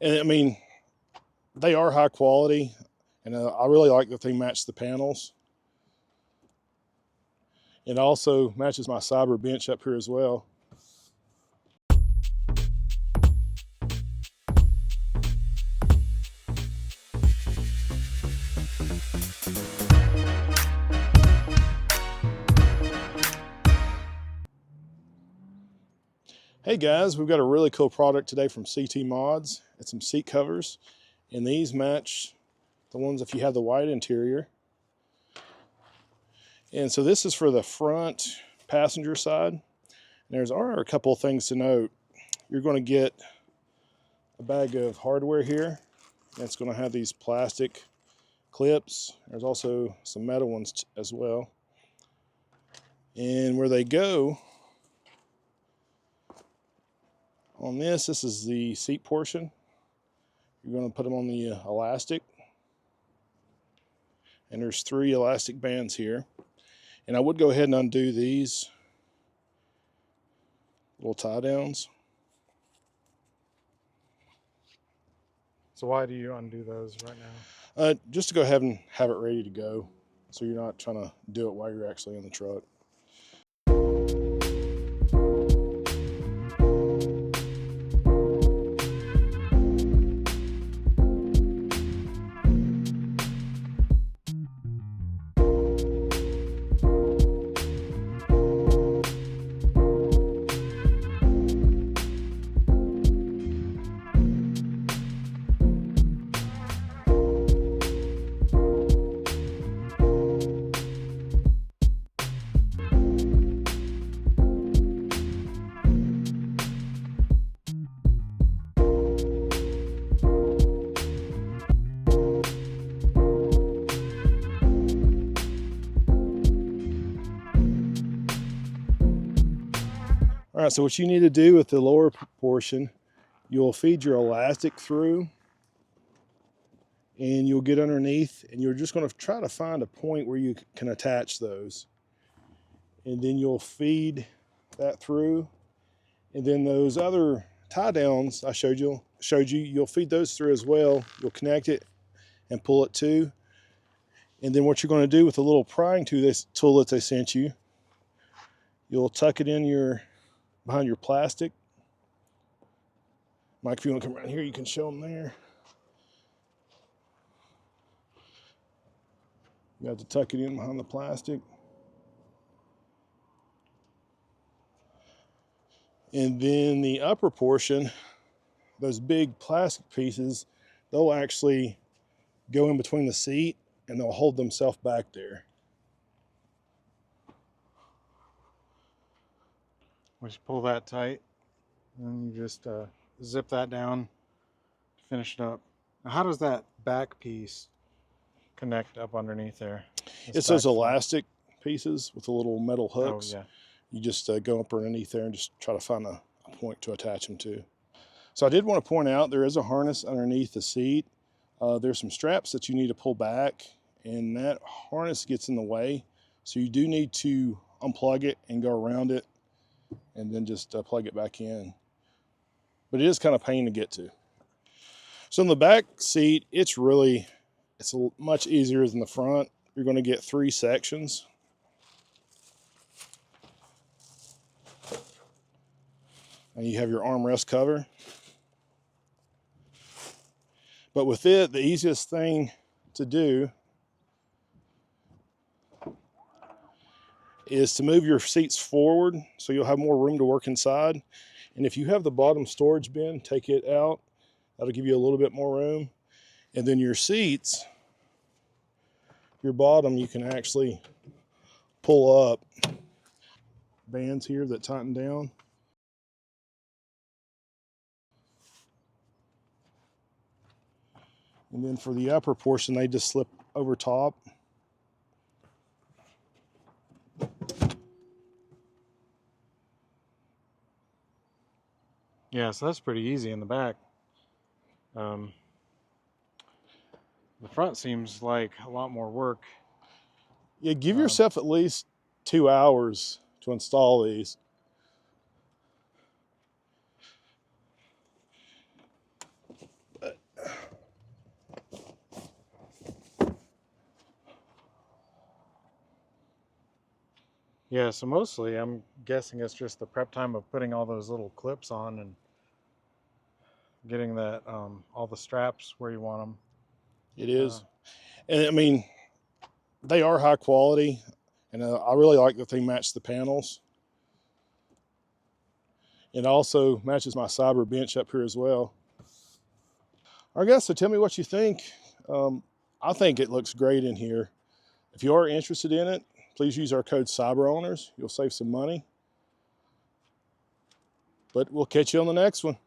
And I mean, they are high quality, and I really like that they match the panels. It also matches my Cyber bench up here as well. Hey guys, we've got a really cool product today from CT Mods. It's some seat covers, and these match the ones if you have the white interior. And so this is for the front passenger side. And there's a couple of things to note. You're going to get a bag of hardware here. It's going to have these plastic clips. There's also some metal ones as well. And where they go on this is the seat portion. You're going to put them on the elastic. And there's 3 elastic bands here. And I would go ahead and undo these little tie downs. So why do you undo those right now? Just to go ahead and have it ready to go, so you're not trying to do it while you're actually in the truck. All right, so what you need to do with the lower portion, you'll feed your elastic through, and you'll get underneath, and you're just going to try to find a point where you can attach those. And then you'll feed that through, and then those other tie downs I showed you, you'll feed those through as well. You'll connect it and pull it too. And then what you're going to do with the little prying tool that they sent you, you'll tuck it in behind your plastic. Mike, if you want to come around here, you can show them there. You have to tuck it in behind the plastic. And then the upper portion, those big plastic pieces, they'll actually go in between the seat and they'll hold themselves back there. We just pull that tight, and you just zip that down, finish it up. Now, how does that back piece connect up underneath there? It's those elastic pieces with the little metal hooks. Oh, yeah. You just go up underneath there and just try to find a point to attach them to. So I did want to point out there is a harness underneath the seat. There's some straps that you need to pull back, and that harness gets in the way. So you do need to unplug it and go around it, and then just plug it back in. But it is kind of a pain to get to. So in the back seat, it's much easier than the front. You're going to get 3 sections. And you have your armrest cover. But with it, the easiest thing to do is to move your seats forward so you'll have more room to work inside. And if you have the bottom storage bin, take it out. That'll give you a little bit more room. And then your seats, your bottom, you can actually pull up bands here that tighten down. And then for the upper portion, they just slip over top. Yeah, so that's pretty easy in the back. The front seems like a lot more work. Yeah, give yourself at least 2 hours to install these. Yeah, so mostly I'm guessing it's just the prep time of putting all those little clips on and getting that all the straps where you want them. It Uh, is. And I mean, they are high quality, and I really like that they match the panels. It also matches my Cyber bench up here as well. All right, guys, so tell me what you think. I think it looks great in here. If you are interested in it, please use our code CyberOwners. You'll save some money. But we'll catch you on the next one.